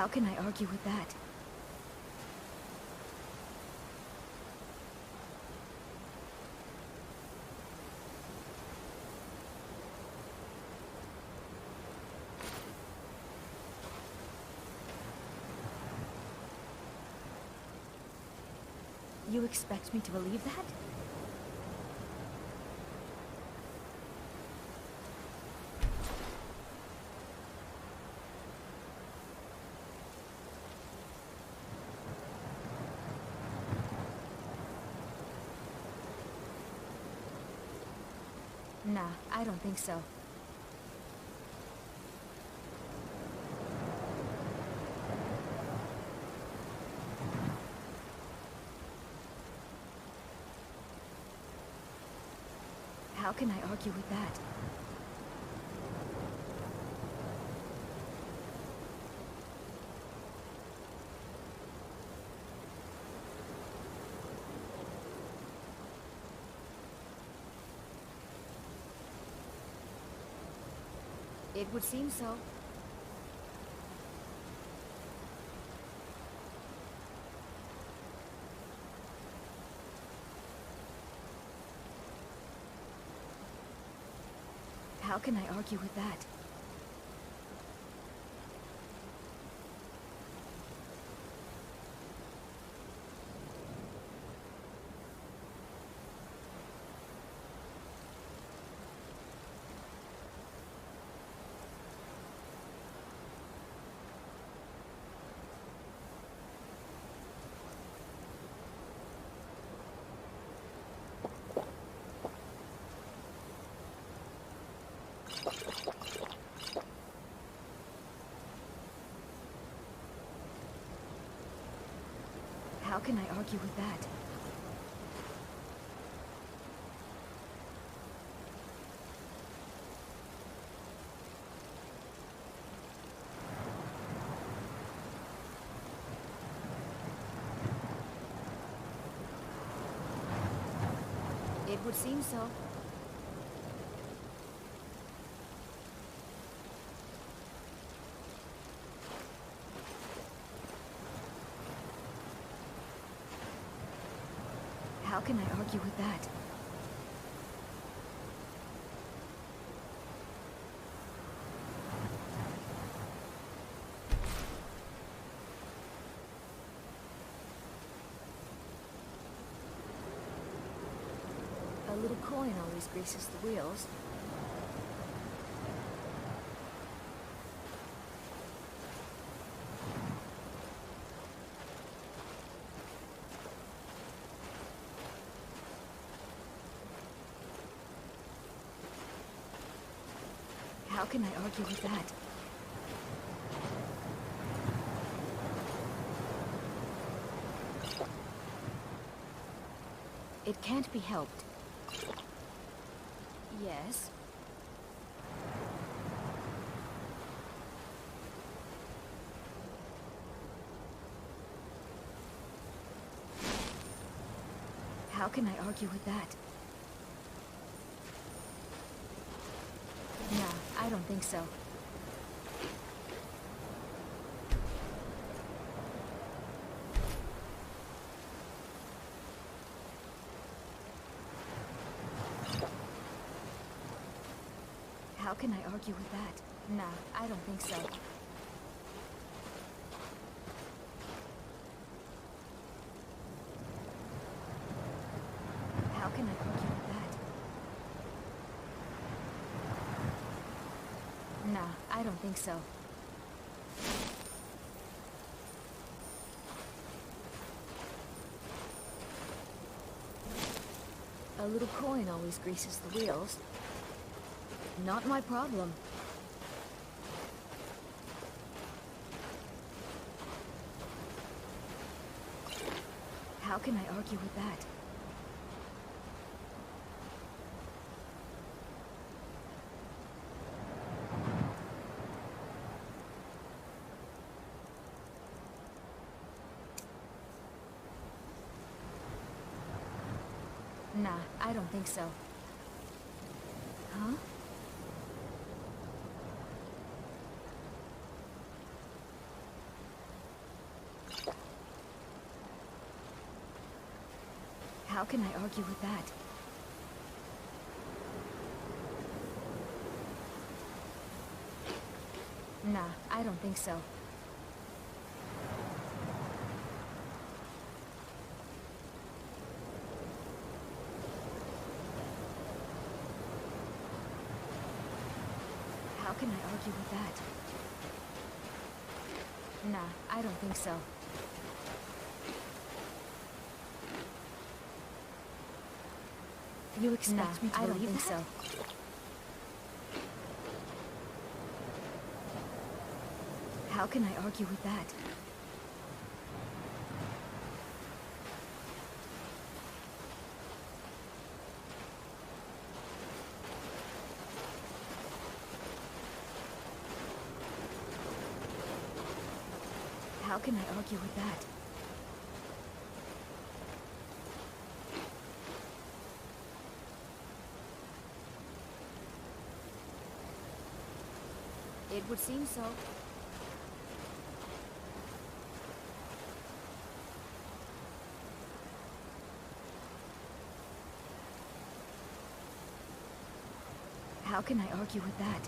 How can I argue with that? You expect me to believe that? Nah, I don't think so. How can I argue with that? It would seem so. How can I argue with that? How can I argue with that? It would seem so. How can I argue with that? A little coin always greases the wheels. How can I argue with that? It can't be helped. Yes. How can I argue with that? Nah, I don't think so. How can I argue with that? Nah, I don't think so. How can I argue with that? Nah, I don't think so. A little coin always greases the wheels. Not my problem. How can I argue with that? Nah, I don't think so. Huh? How can I argue with that? Nah, I don't think so. How can I argue with that? Nah, I don't think so. You expect me to I don't believe think that? so. How can I argue with that? How can I argue with that? It would seem so. How can I argue with that?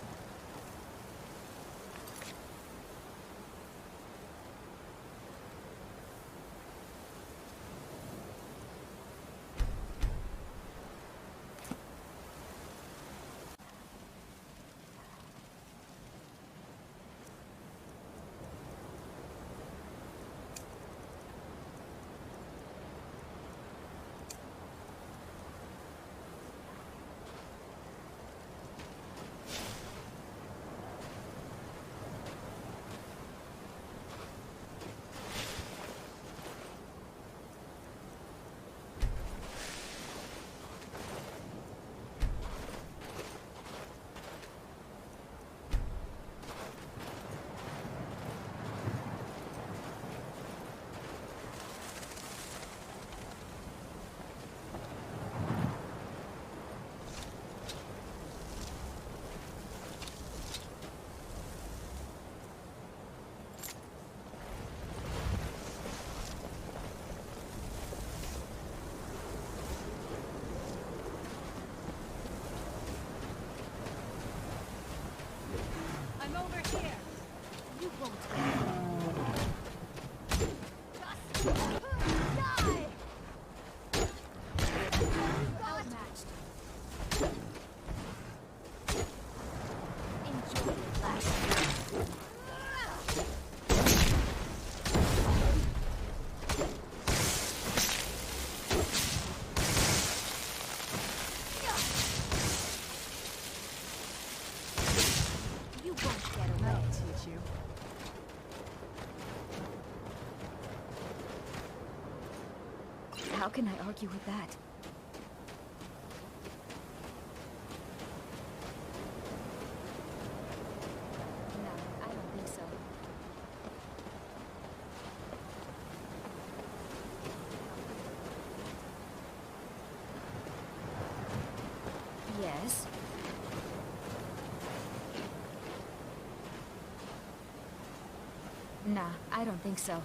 I'm over here. You won't. Die! Outmatched. Enjoy it, last. You won't get away. I'll teach you. How can I argue with that? No, I don't think so. Yes. Nah, I don't think so.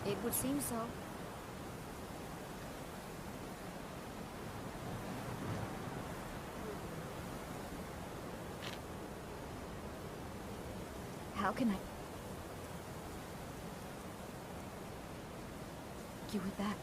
It would seem so. How can I argue with that?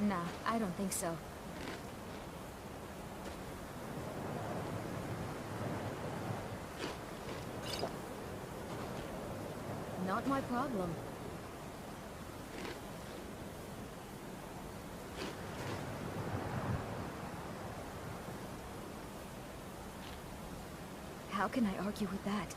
Nah, I don't think so. Not my problem. How can I argue with that?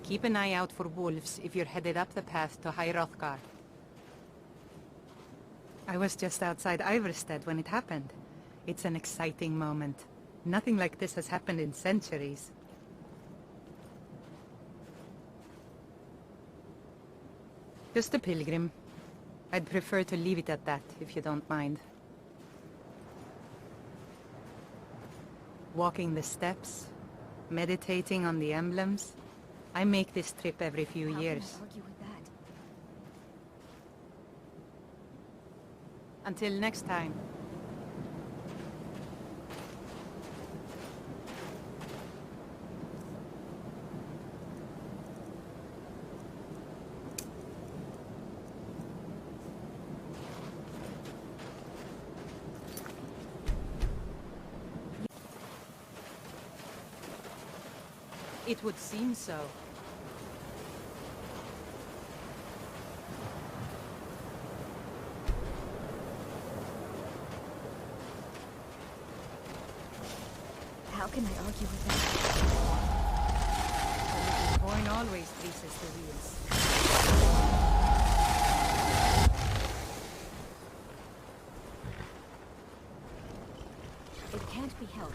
Keep an eye out for wolves if you're headed up the path to High Hrothgar. I was just outside Iverstead when it happened. It's an exciting moment. Nothing like this has happened in centuries. Just a pilgrim. I'd prefer to leave it at that, if you don't mind. Walking the steps, meditating on the emblems. I make this trip every few years. How can I argue with that? Until next time. It would seem so. How can I argue with that? The little coin always greases the wheels. It can't be helped.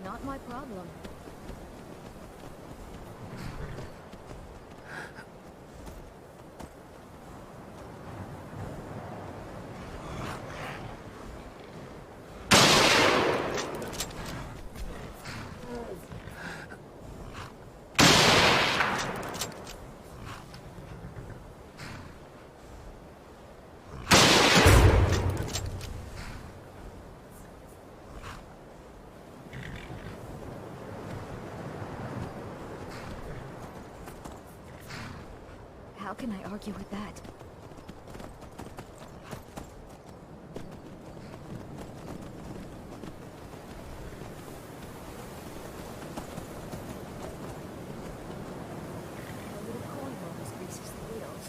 Not my problem. How can I argue with that? A little coin always greases the wheels.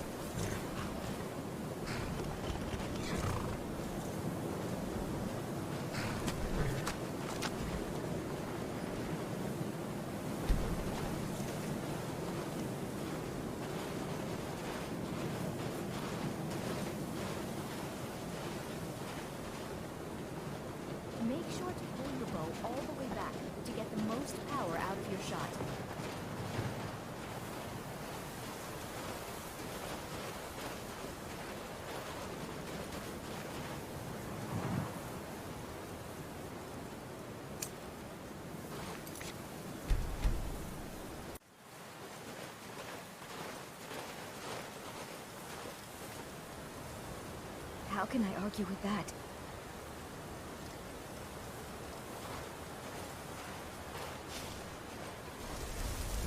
Make sure to pull your bow all the way back to get the most power out of your shot. How can I argue with that?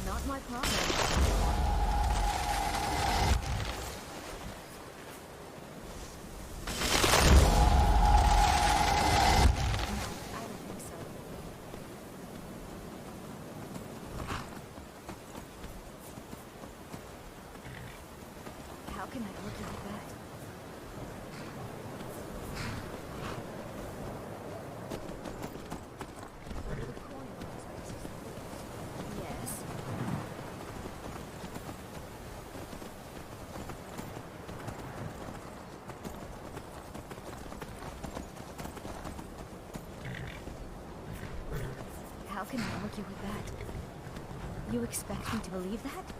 Not my problem. No, I don't think so. How can I argue with that? The coin always faces the wheels. Yes. How can I argue with that? You expect me to believe that?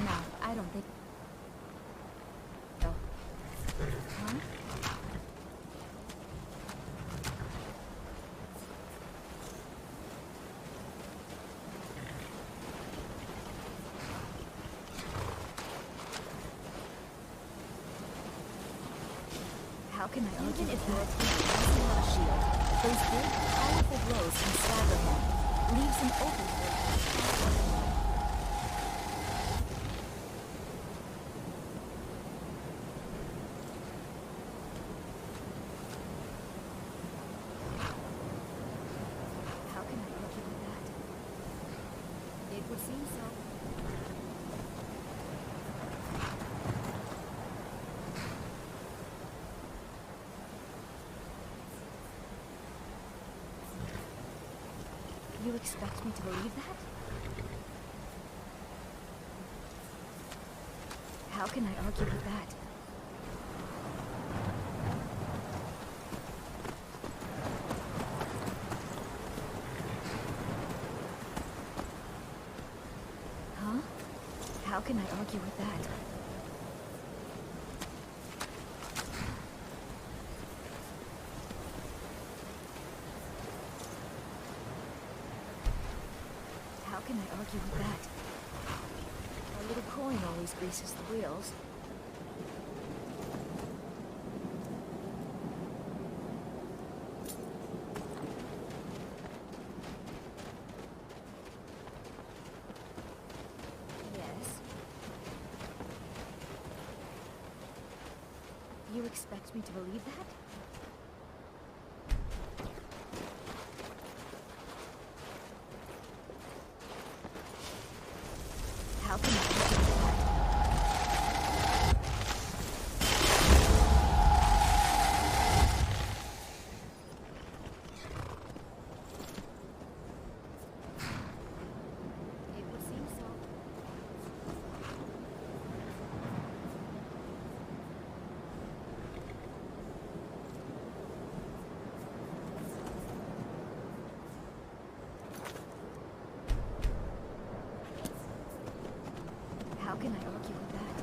No, I don't think so. Huh? How can I argue with that? Even if shield, those big, powerful blows can stagger him, leaves him open for attack. How can I argue with that? It would seem so. You expect me to believe that? How can I argue with that? Huh? How can I argue with that? How can I argue with that? A little coin always greases the wheels. Yes. You expect me to believe that? How can I argue with that? It would seem so. How can I argue with that?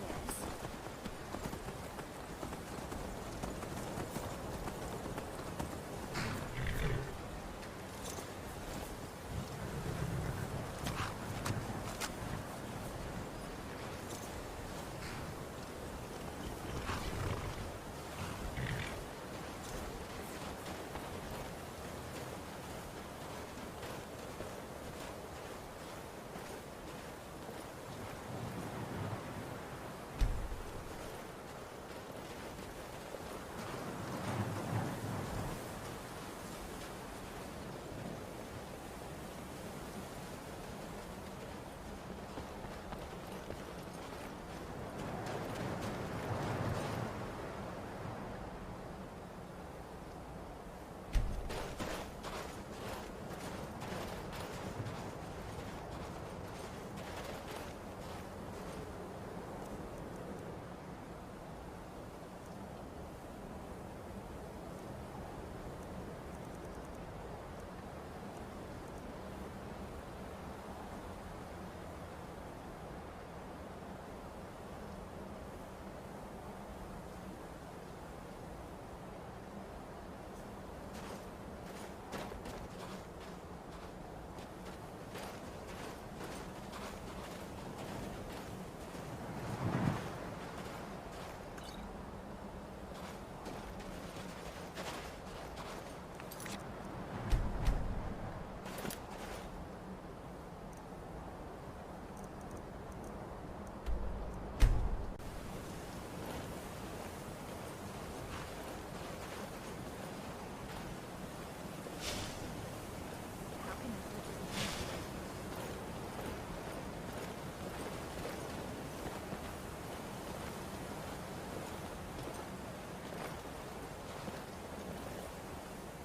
Yes.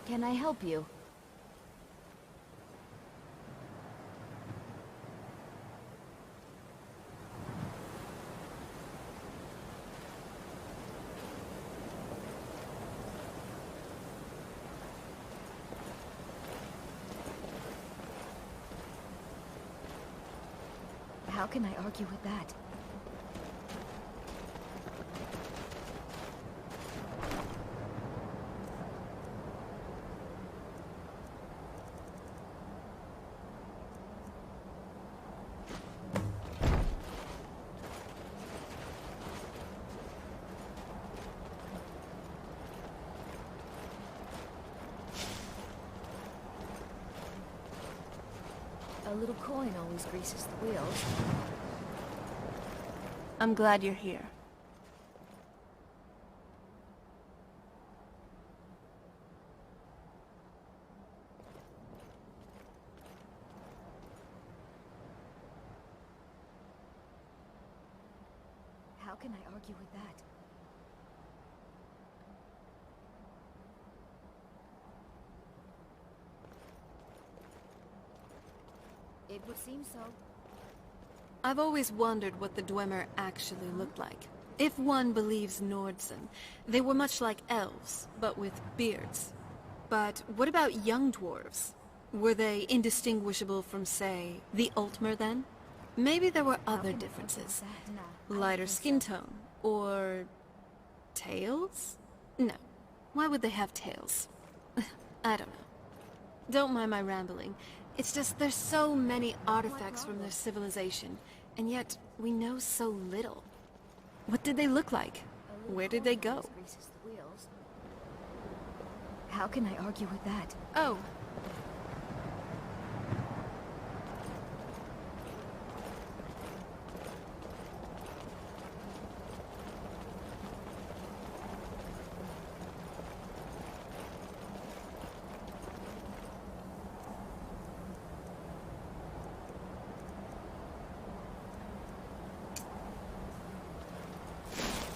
Can I help you? How can I argue with that? A little coin always greases the wheels. I'm glad you're here. How can I argue with that? It would seem so. I've always wondered what the Dwemer actually looked like. If one believes Nordsen, they were much like elves, but with beards. But what about young dwarves? Were they indistinguishable from, say, the Altmer then? Maybe there were other differences. Lighter skin tone, or... tails? No. Why would they have tails? I don't know. Don't mind my rambling. It's just there's so many artifacts from their civilization, and yet we know so little. What did they look like? Where did they go? How can I argue with that? Oh.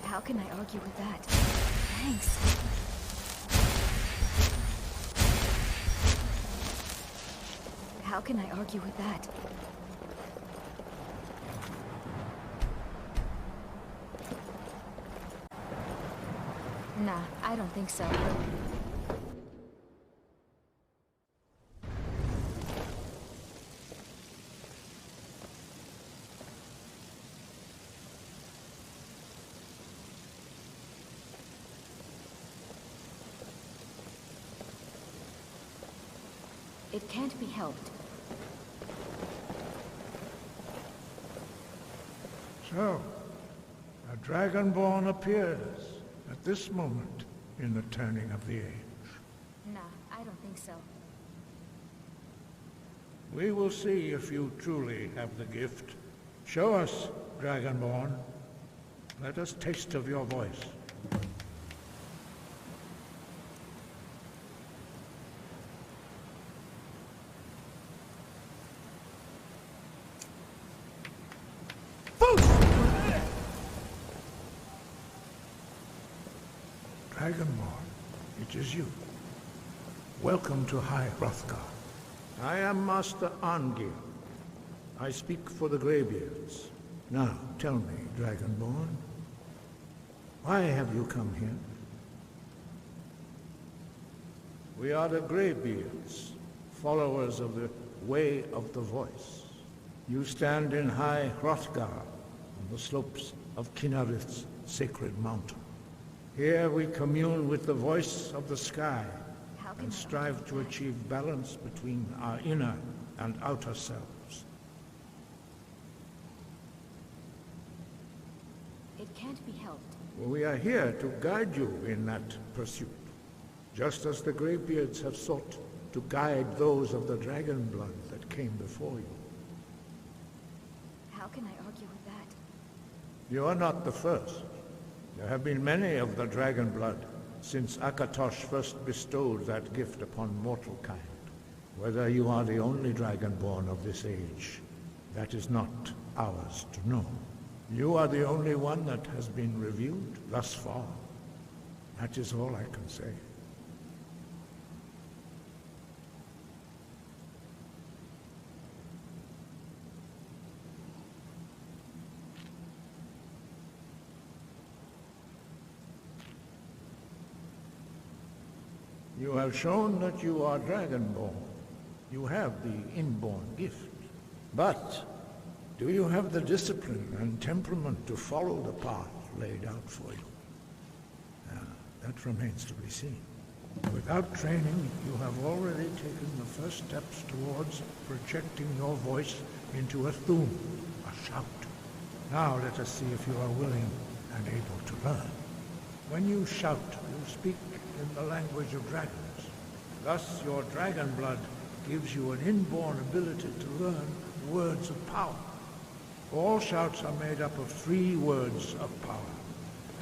How can I argue with that? Thanks. How can I argue with that? Nah, I don't think so. It can't be helped. So, a Dragonborn appears at this moment in the turning of the age. Nah, I don't think so. We will see if you truly have the gift. Show us, Dragonborn. Let us taste of your voice. Dragonborn, it is you. Welcome to High Hrothgar. I am Master Arngir. I speak for the Greybeards. Now, tell me, Dragonborn, why have you come here? We are the Greybeards, followers of the Way of the Voice. You stand in High Hrothgar, on the slopes of Kinnarith's sacred mountain. Here we commune with the voice of the sky and strive to achieve balance between our inner and outer selves. It can't be helped. We are here to guide you in that pursuit, just as the Greybeards have sought to guide those of the dragon blood that came before you. How can I argue with that? You are not the first. There have been many of the dragon blood since Akatosh first bestowed that gift upon mortal kind. Whether you are the only dragonborn of this age, that is not ours to know. You are the only one that has been revealed thus far. That is all I can say. You have shown that you are Dragonborn. You have the inborn gift. But do you have the discipline and temperament to follow the path laid out for you? That remains to be seen. Without training, you have already taken the first steps towards projecting your voice into a thum, a shout. Now let us see if you are willing and able to learn. When you shout, you speak in the language of dragons. Thus, your dragon blood gives you an inborn ability to learn words of power. All shouts are made up of 3 words of power.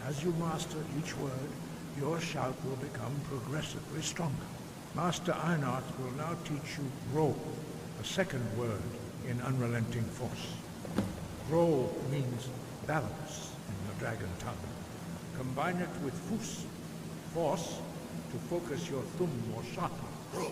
As you master each word, your shout will become progressively stronger. Master Einarth will now teach you Ro, the second word in unrelenting force. Ro means balance in the dragon tongue. Combine it with Fus, force, to focus your thumb more sharply. Ro.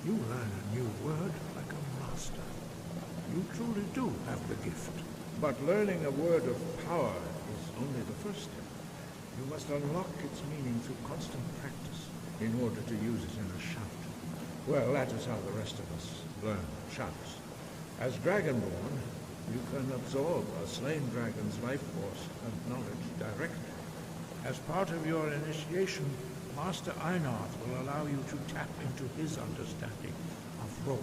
You learn a new word like a master. You truly do have the gift. But learning a word of power is only the first step. You must unlock its meaning through constant practice in order to use it in a shout. Well, that is how the rest of us learn shouts. As Dragonborn, you can absorb a slain dragon's life force and knowledge directly. As part of your initiation, Master Einarth will allow you to tap into his understanding of Ro.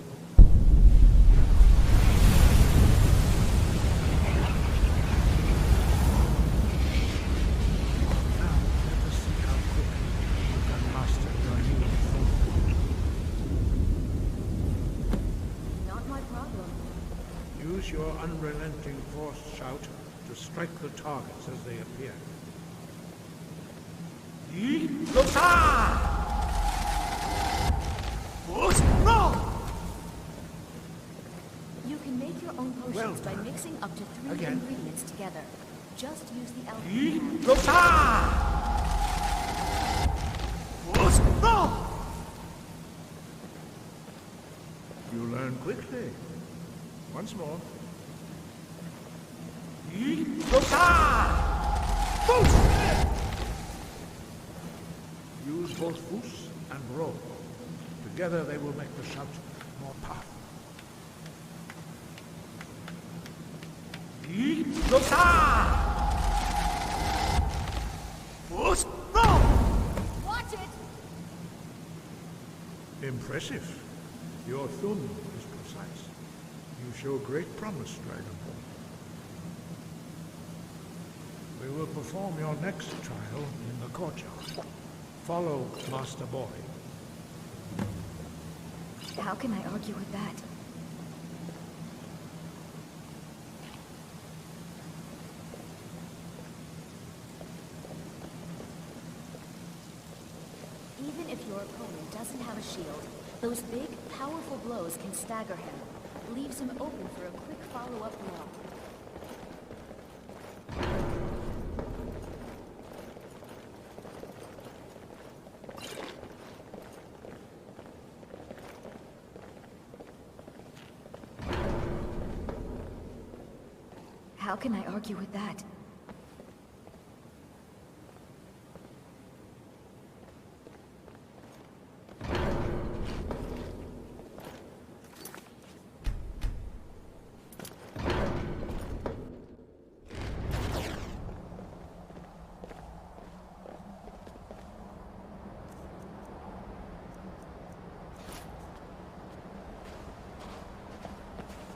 Now, let us see how quickly you can master your new form. Not my problem. Use your unrelenting force shout to strike the targets as they appear. You can make your own potions Well by done. mixing up to 3 Again. ingredients together. Just use the alchemy. You learn quickly. Once more. Use both Fus and Ro. Together they will make the shout more powerful. Watch it! Impressive. Your thum is precise. You show great promise, Dragonborn. We will perform your next trial in the courtyard. Follow Master Boy. How can I argue with that? Even if your opponent doesn't have a shield, those big, powerful blows can stagger him. Leaves him open for a quick follow-up blow. How can I argue with that?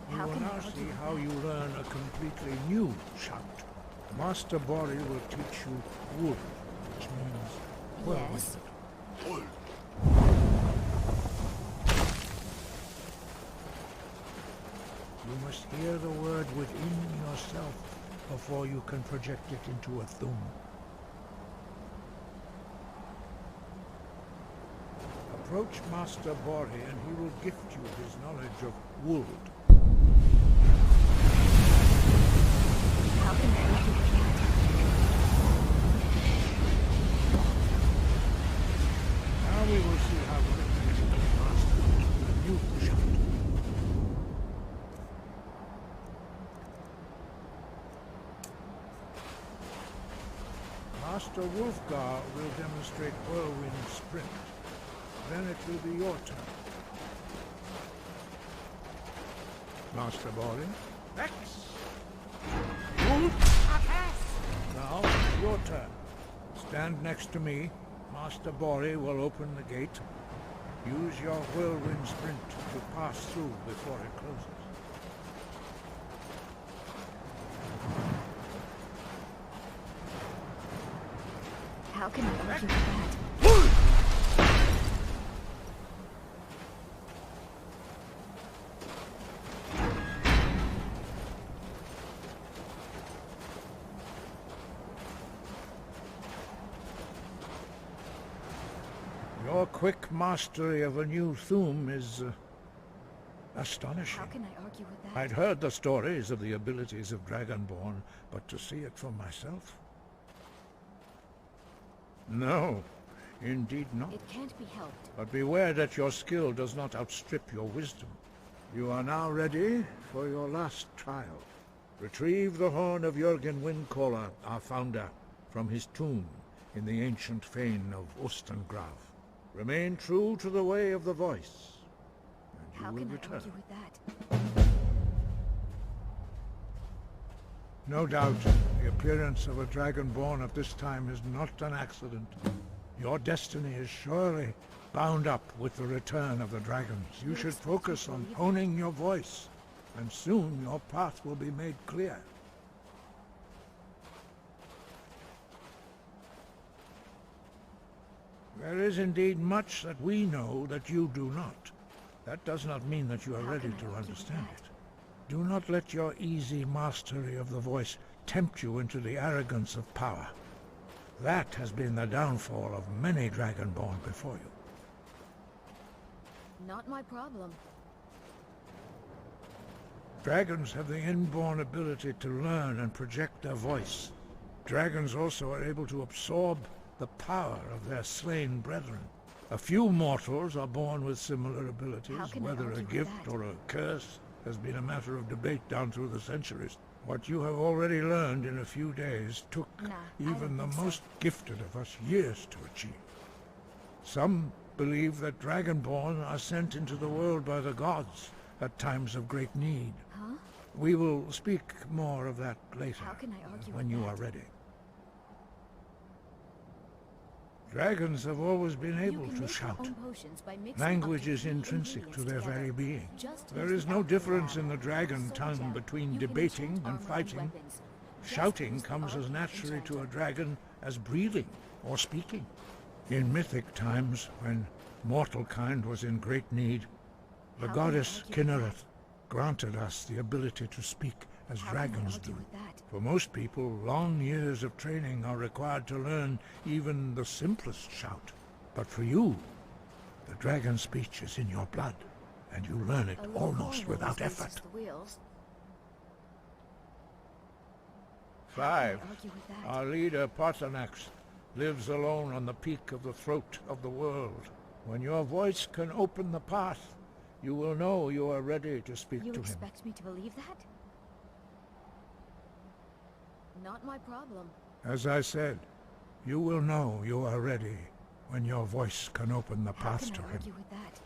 We How will can I now argue see with how you learn a completely new shout. Master Bori will teach you wood, which means Yes. wood. You must hear the word within yourself before you can project it into a thum. Approach Master Bori and he will gift you his knowledge of wood. How can I argue with that? Master Wolfgar will demonstrate Whirlwind Sprint. Then it will be your turn. Master Bori. Rex! Now, your turn. Stand next to me. Master Bori will open the gate. Use your Whirlwind Sprint to pass through before it closes. How can I argue with that? Your quick mastery of a new Thum is astonishing. How can I argue with that? I'd heard the stories of the abilities of Dragonborn, but to see it for myself? No, indeed not. It can't be helped. But beware that your skill does not outstrip your wisdom. You are now ready for your last trial. Retrieve the horn of Jürgen Windcaller, our founder, from his tomb in the ancient fane of Ostengrav. Remain true to the way of the voice, and you How will can I return. argue with that? No doubt, the appearance of a Dragonborn at this time is not an accident. Your destiny is surely bound up with the return of the dragons. You should focus on honing your voice, and soon your path will be made clear. There is indeed much that we know that you do not. That does not mean that you are ready to understand it. Do not let your easy mastery of the voice tempt you into the arrogance of power. That has been the downfall of many Dragonborn before you. Not my problem. Dragons have the inborn ability to learn and project their voice. Dragons also are able to absorb the power of their slain brethren. A few mortals are born with similar abilities. How can I Whether a argue with gift that? or a curse has been a matter of debate down through the centuries. What you have already learned in a few days took Nah, I even don't the think so. most gifted of us years to achieve. Some believe that Dragonborn are sent into the world by the gods at times of great need. Huh? We will speak more of that later, How can I argue when with you that? are ready. Dragons have always been You able can to make your shout. own potions by mixing Language up to is 3 intrinsic to ingredients their very together. being. Just There use is the no alcohol difference in the lab. dragon So tongue gel. between You can debating enchant and armor fighting. weapons. Just Shouting use the comes as art naturally to a enchanter. dragon as breathing or speaking. In mythic times, when mortal kind was in great need, the How can I goddess argue with Kinnereth granted us the ability to speak as How can I dragons argue do. with that? For most people, long years of training are required to learn even the simplest shout. But for you, the dragon speech is in your blood, and you learn it A little almost corn without always effort. raises the wheels. 5. I argue with that. Our leader, Paarthurnax, lives alone on the peak of the throat of the world. When your voice can open the path, you will know you are ready to speak You to him. expect me to believe that? Not my problem. As I said, you will know you are ready when your voice can open the How path can to I him. argue with that?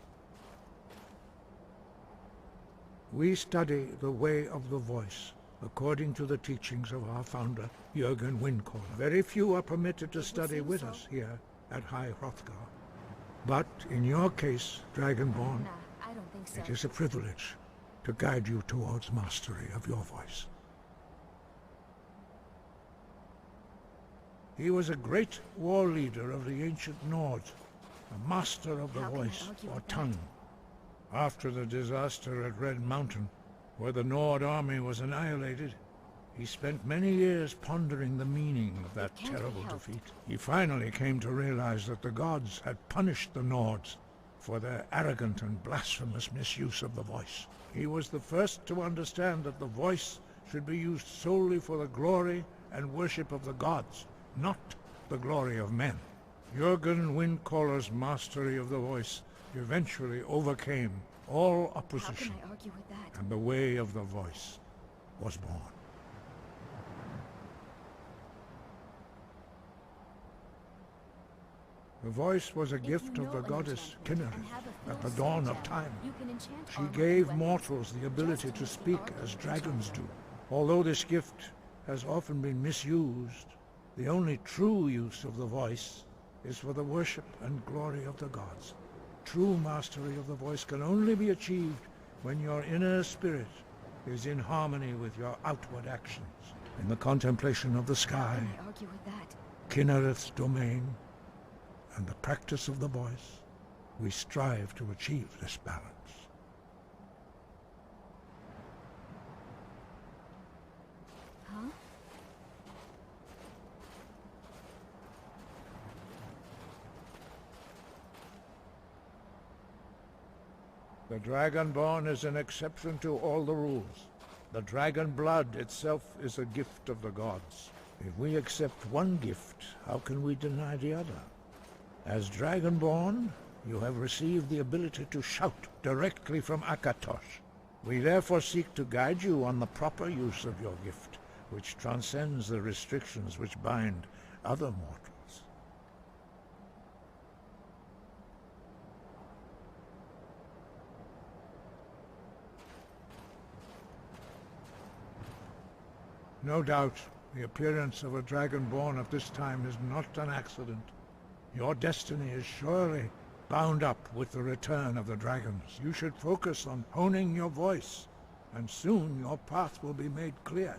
We study the way of the voice, according to the teachings of our founder, Jürgen Windcaller. Very few are permitted to study seem with so. us here at High Hrothgar. But in your case, Dragonborn, Nah, I don't think so. it is a privilege to guide you towards mastery of your voice. He was a great war leader of the ancient Nords, a master of the How can I voice, argue or with that? tongue. After the disaster at Red Mountain, where the Nord army was annihilated, he spent many years pondering the meaning of that can't be terrible helped. defeat. He finally came to realize that the gods had punished the Nords for their arrogant and blasphemous misuse of the voice. He was the first to understand that the voice should be used solely for the glory and worship of the gods, not the glory of men. Jürgen Windcaller's mastery of the voice eventually overcame all How opposition, can I argue with that? and the way of the voice was born. The voice was a If gift you of the know an goddess enchantment and Kinnereth have a at the full dawn skill of gem, time. you can enchant She armor gave and weapons, mortals the ability just to as the speak art as of dragons do. enchanting. Although this gift has often been misused, the only true use of the voice is for the worship and glory of the gods. True mastery of the voice can only be achieved when your inner spirit is in harmony with your outward actions. In the contemplation of the How sky, can I argue with that? Kinnereth's domain, and the practice of the voice, we strive to achieve this balance. Huh? The Dragonborn is an exception to all the rules. The dragon blood itself is a gift of the gods. If we accept one gift, how can we deny the other? As Dragonborn, you have received the ability to shout directly from Akatosh. We therefore seek to guide you on the proper use of your gift, which transcends the restrictions which bind other mortals. No doubt, the appearance of a Dragonborn at this time is not an accident. Your destiny is surely bound up with the return of the dragons. You should focus on honing your voice, and soon your path will be made clear.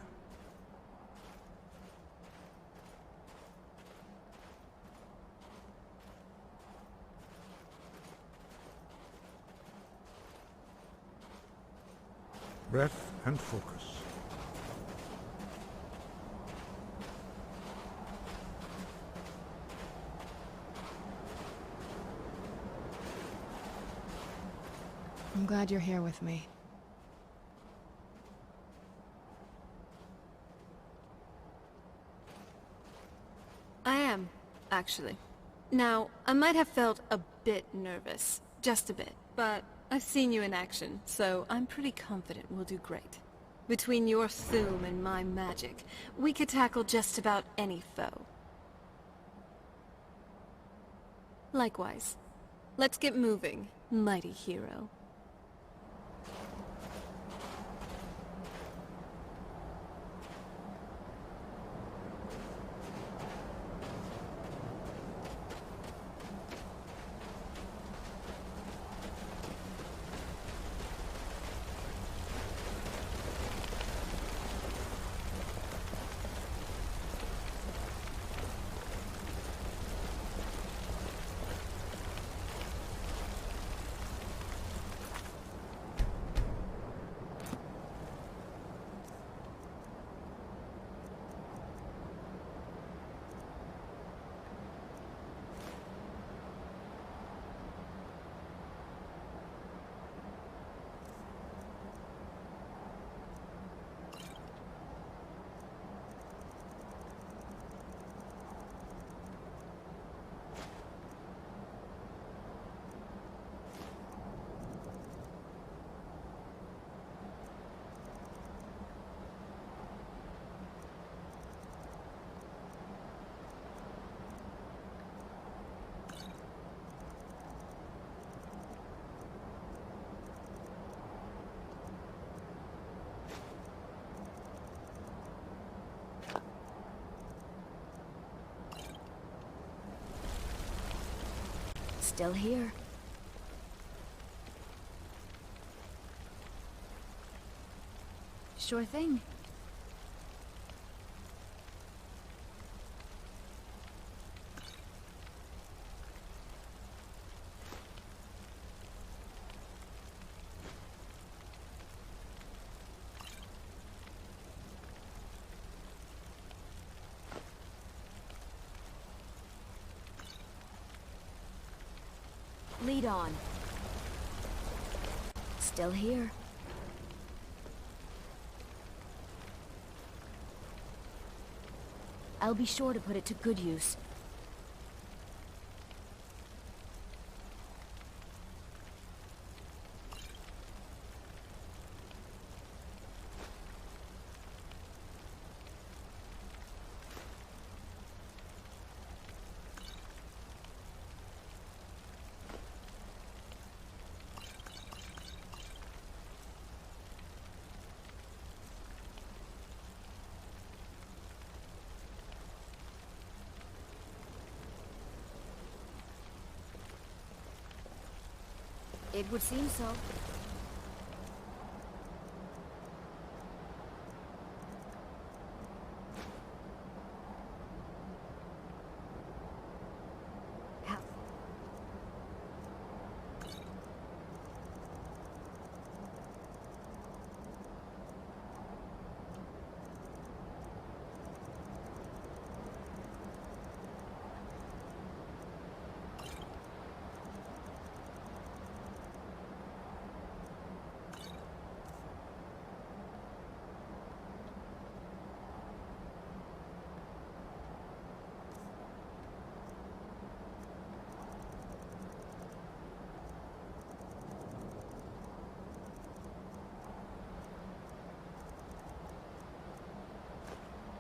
Breath and focus. I'm glad you're here with me. I am, actually. Now, I might have felt a bit nervous. Just a bit. But I've seen you in action, so I'm pretty confident we'll do great. Between your Thume and my magic, we could tackle just about any foe. Likewise. Let's get moving, mighty hero. Still here. Sure thing. Lead on. Still here. I'll be sure to put it to good use. It would seem so. How?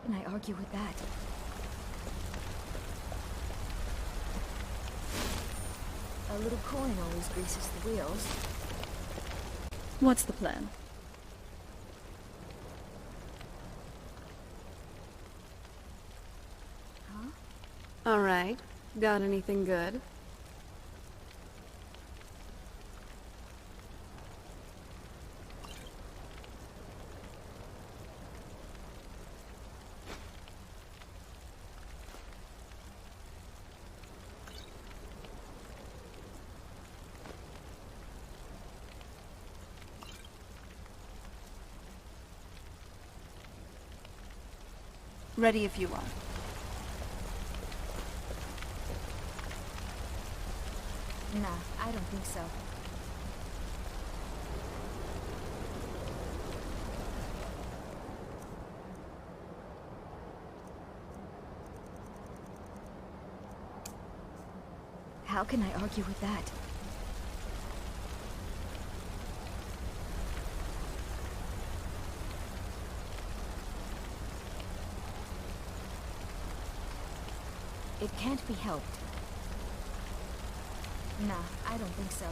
Can I argue with that? A little coin always greases the wheels. What's the plan? Huh? All right. Got anything good? Ready if you are. Nah, I don't think so. How can I argue with that? It can't be helped. Nah, I don't think so.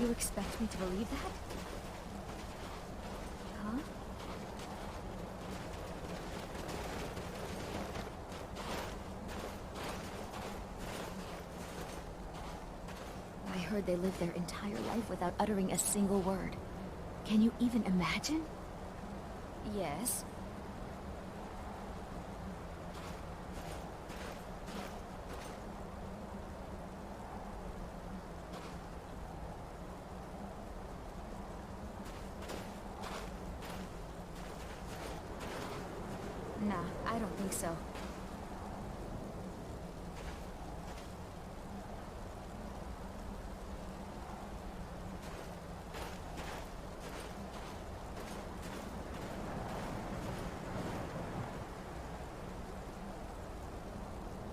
You expect me to believe that? Huh? I heard they lived their entire life without uttering a single word. Can you even imagine? Yes. Nah, I don't think so.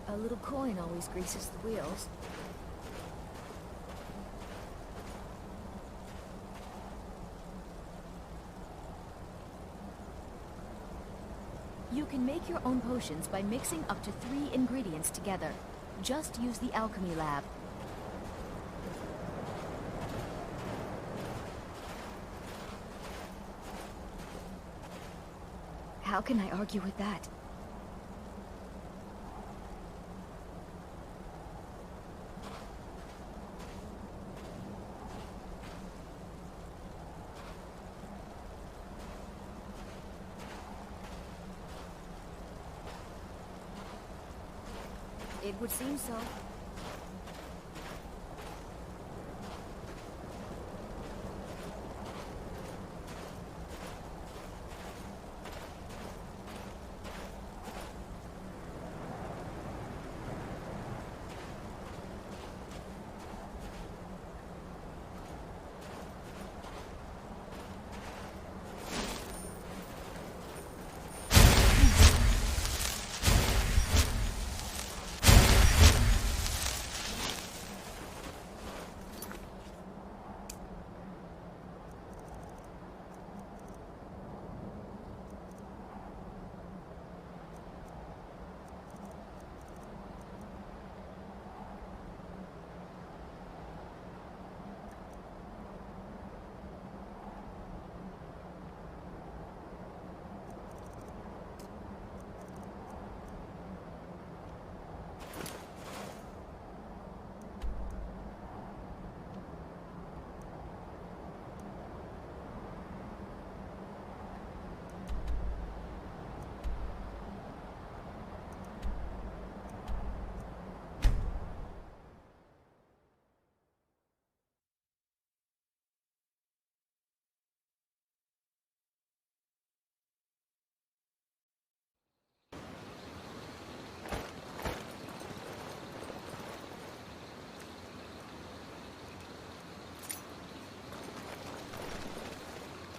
A little coin always greases the wheels. You can make your own potions by mixing up to 3 ingredients together. Just use the alchemy lab. How can I argue with that? It would seem so.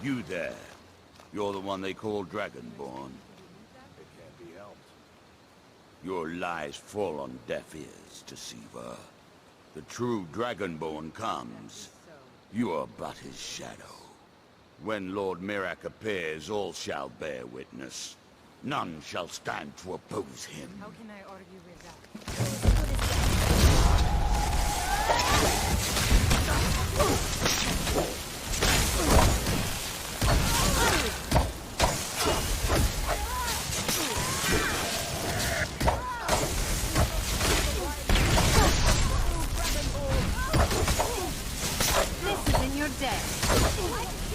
You there. You're the one they call Dragonborn. It can't be helped. Your lies fall on deaf ears, Deceiver. The true Dragonborn comes. You are but his shadow. When Lord Mirak appears, all shall bear witness. None shall stand to oppose him. How can I argue with that? This is in your day.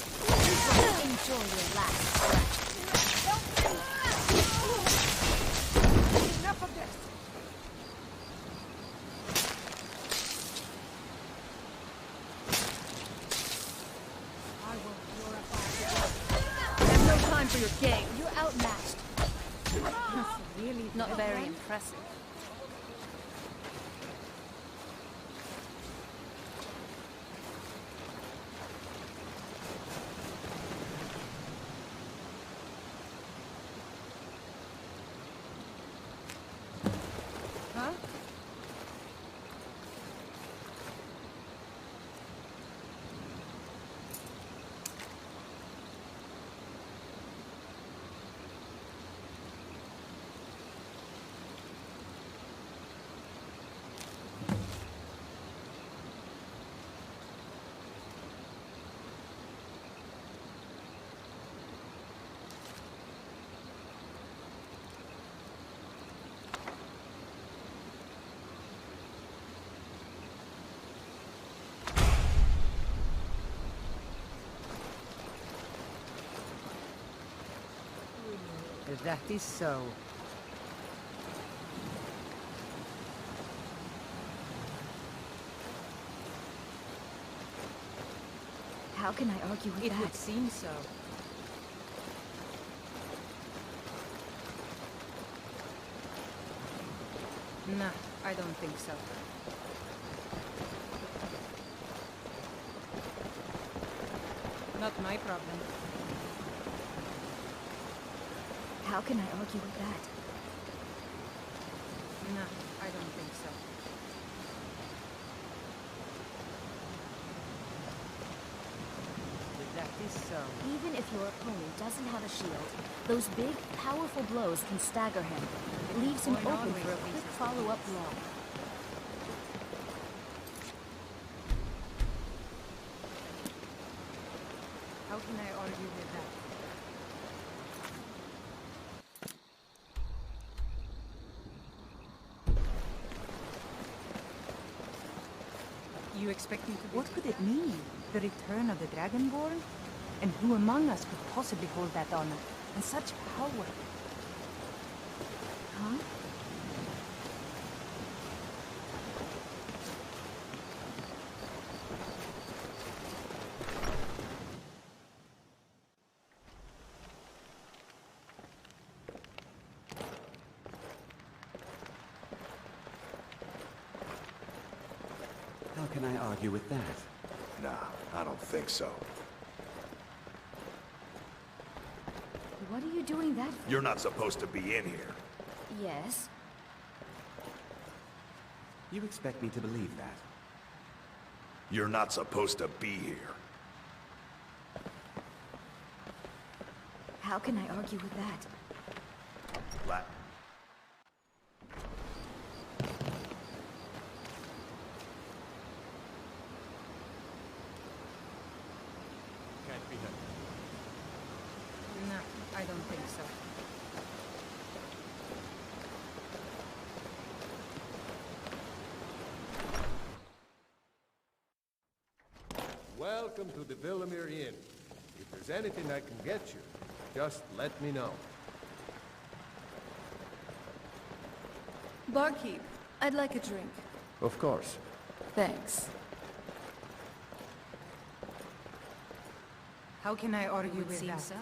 Enjoy your last breath. Enough of this! I will purify There's no time for your game. You're outmatched. you. Really? Not very impressive. Huh? That is so. How can I argue with It that? would seem so. Nah, I don't think so. Not my problem. How can I argue with that? Nah, I don't think so. That is so. Even if your opponent doesn't have a shield, those big, powerful blows can stagger him. It leaves him Going open always for a leaves quick us follow-up blow. How can I argue with that? You expect me to... What could it mean? The return of the Dragonborn? And who among us could possibly hold that honor? And such power? Huh? How can I argue with that? Nah, I don't think so. What are you doing that for? You're not supposed to be in here. Yes. You expect me to believe that? You're not supposed to be here. How can I argue with that? La- Can't be done. No, I don't think so. Welcome to the Villamere Inn. If there's anything I can get you, just let me know. Barkeep, I'd like a drink. Of course. Thanks. How can I argue with that? So.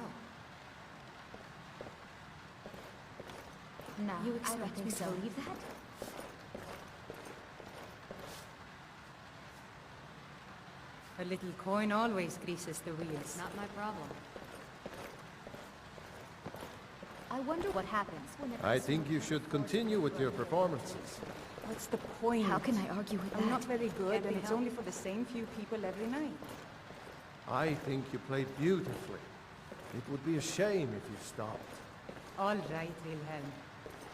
Nah, You I expect don't think me to so. believe that? A little coin always greases the wheels. Not my problem. I wonder what happens whenever I think you should continue with your performances. What's the point? How can I argue with I'm that? not very good, Can't and be it's helped. only for the same few people every night. I think you played beautifully. It would be a shame if you stopped. All right, Wilhelm.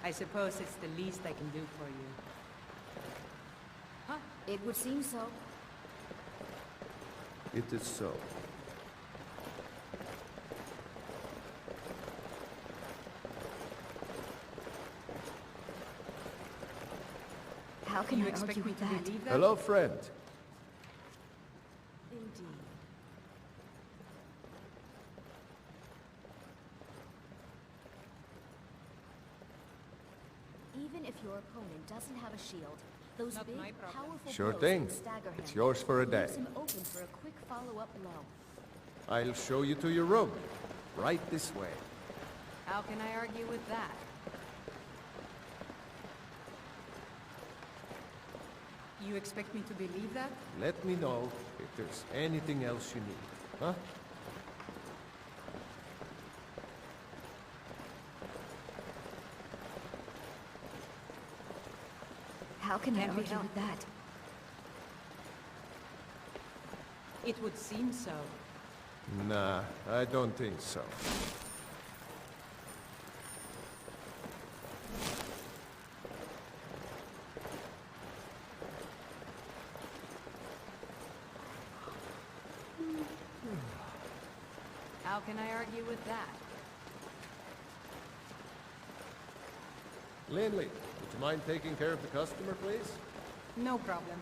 I suppose it's the least I can do for you. It would seem so. It is so. How can You I expect argue me with to that? believe that? Hello, friend. Indeed. Even if your opponent doesn't have a shield, those Not big, my problem. powerful Sure blows thing. can stagger him. It's yours for a day. Leaves him open for a quick follow-up blow. I'll show you to your room. Right this way. How can I argue with that? You expect me to believe that? Let me know if there's anything else you need. Huh? How can I Can't be argue with helped. that? It would seem so. Nah, I don't think so. How can I argue with that? Lindley, would you mind taking care of the customer, please? No problem.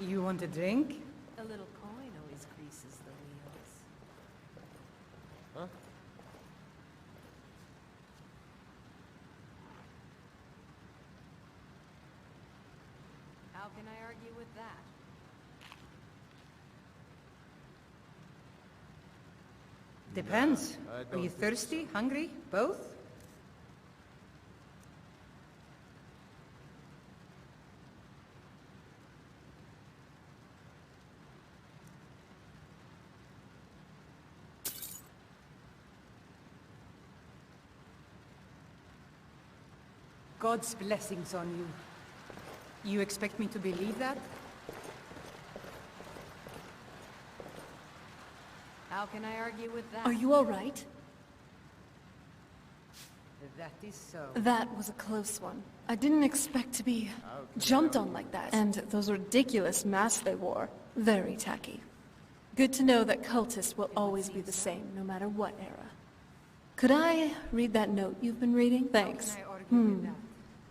You want a drink? A little coin always greases the wheels. Huh? How can I argue with that? Depends. I Are don't you think thirsty? Hungry? Both? God's blessings on you. You expect me to believe that? How can I argue with that? Are you all right? That is so. That was a close one. I didn't expect to be jumped on like that. And those ridiculous masks they wore. Very tacky. Good to know that cultists will always be the same, no matter what era. Could I read that note you've been reading? Thanks. How can I argue with that?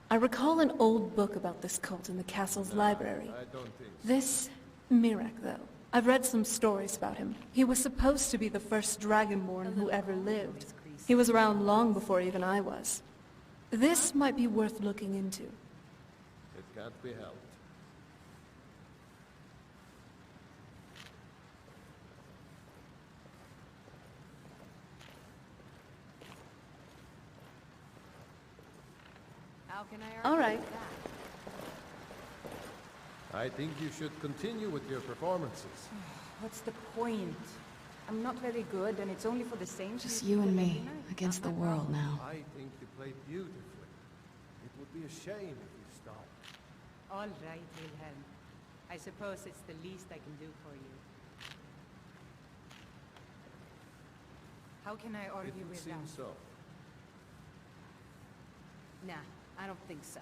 I recall an old book about this cult in the castle's library. I don't think so. This Mirak, though. I've read some stories about him. He was supposed to be the first Dragonborn who ever lived. He was around long before even I was. This might be worth looking into. It can't be helped. How can I argue All right. with that? I think you should continue with your performances. What's the point? I'm not very good, and it's only for the same. Just few you and people me, every night. against the world now. I think you played beautifully. It would be a shame if you stopped. All right, Wilhelm. I suppose it's the least I can do for you. How can I It argue would with seem that? so. Nah, I don't think so.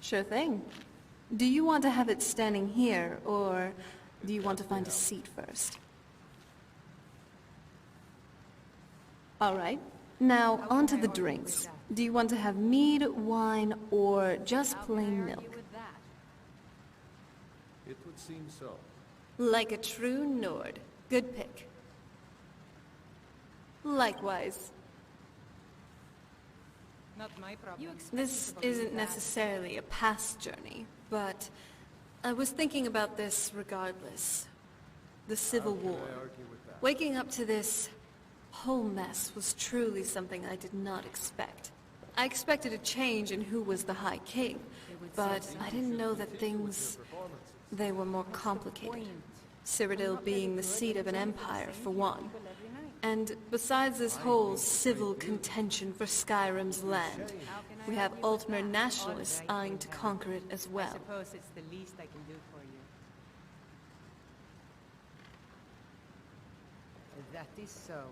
Sure thing. Do you want to have it standing here, or do you want to find a seat first? All right. Now, How on can to I the argue drinks. with that? Do you want to have mead, wine, or just How can I plain argue milk? with that? It would seem so. Like a true Nord. Good pick. Likewise. Not my problem. This isn't necessarily a past journey, but I was thinking about this regardless. the Civil War. Waking up to this whole mess was truly something I did not expect. I expected a change in who was the High King, but I didn't know that they were more complicated. Cyrodiil being the seat of an empire, for one. And besides this whole civil contention for Skyrim's land, we have Altmer nationalists eyeing to conquer it as well. I suppose it's the least I can do for you. That is so.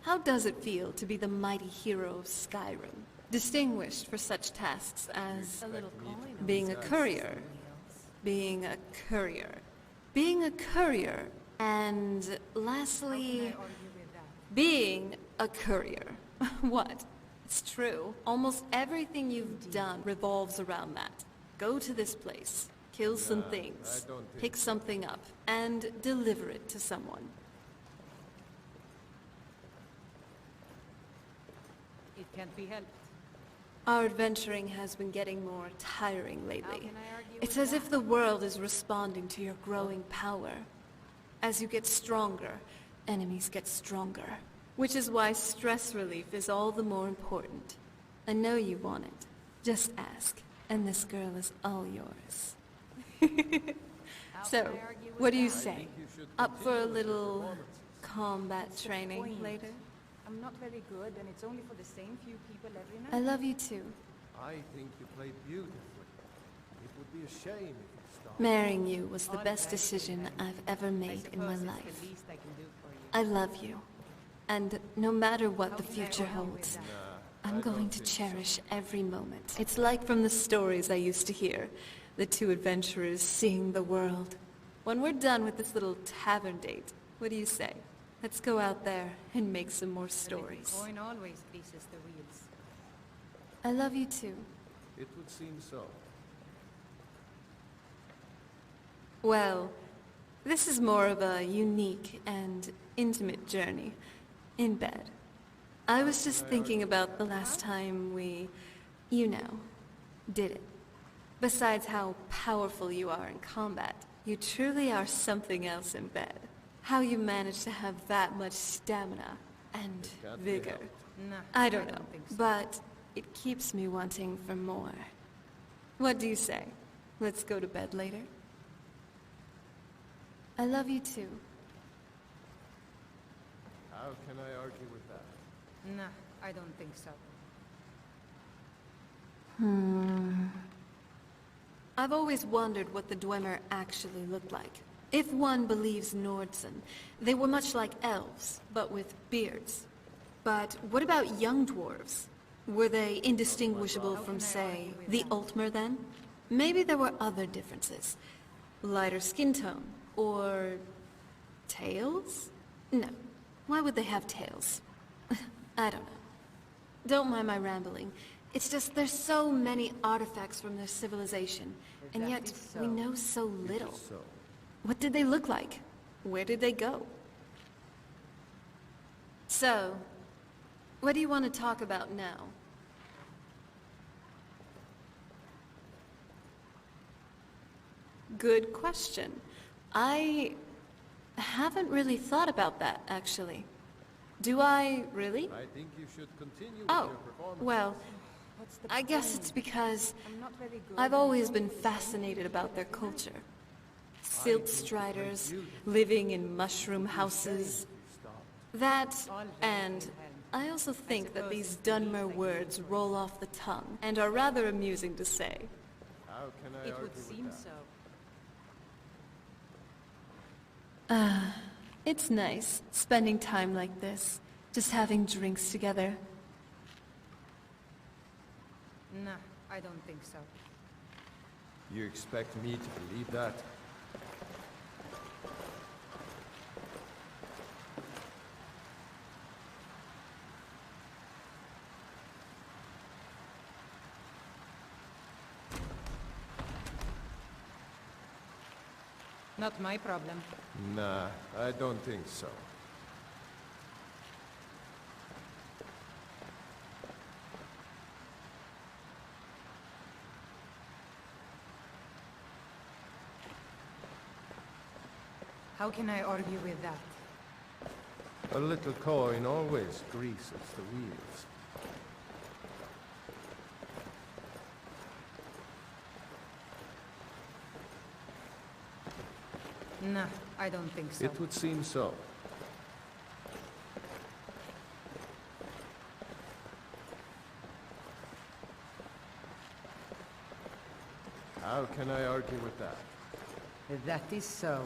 How does it feel to be the mighty hero of Skyrim, distinguished for such tasks as being a courier, being a courier, and lastly, being a courier? What? It's true. Almost everything you've done revolves around that. Go to this place, kill some things, pick something up, and deliver it to someone. It can't be helped. Our adventuring has been getting more tiring lately. It's as if the world is responding to your growing power. As you get stronger, enemies get stronger. Which is why stress relief is all the more important. I know you want it. Just ask, and this girl is all yours. So, what do you say? Up for a little combat training later? I'm not very good, and it's only for the same few people every night. I love you too. I think you played beautifully. It would be a shame if you stopped. Marrying you was the best decision I've ever made in my life. It's the least I can do for you. I love you. And no matter what the future holds, I'm going to cherish every moment. It's like from the stories I used to hear, the two adventurers seeing the world. When we're done with this little tavern date, what do you say? Let's go out there and make some more stories. The coin always greases the wheels. I love you too. It would seem so. Well, this is more of a unique and intimate journey. In bed. I was just thinking about the last time we, did it. Besides how powerful you are in combat, you truly are something else in bed. How you manage to have that much stamina and vigor. Nah, I don't know, think so. but it keeps me wanting for more. What do you say? Let's go to bed later? I love you too. How can I argue with that? Nah, I don't think so. I've always wondered what the Dwemer actually looked like. If one believes Nordsen, they were much like elves, but with beards. But what about young dwarves? Were they indistinguishable from, say, the Altmer then? Maybe there were other differences. Lighter skin tone, or tails? No. Why would they have tails? I don't know. Don't mind my rambling. It's just there's so many artifacts from their civilization, and yet we know so little. What did they look like? Where did they go? So, what do you want to talk about now? Good question. I haven't really thought about that, actually. Do I really? I think you should continue with Oh, your performance. well, I guess it's because I've always been fascinated about their culture. Silt striders, living in mushroom houses. That, and I also think that these Dunmer words roll off the tongue and are rather amusing to say. How can I It argue would with seem that? so. It's nice, spending time like this, just having drinks together. Nah, I don't think so. You expect me to believe that? Not my problem. Nah, I don't think so. How can I argue with that? A little coin always greases the wheels. Nah, I don't think so. It would seem so. How can I argue with that? That is so.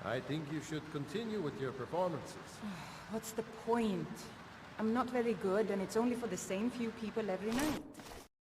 I think you should continue with your performances. What's the point? I'm not very good, and it's only for the same few people every night.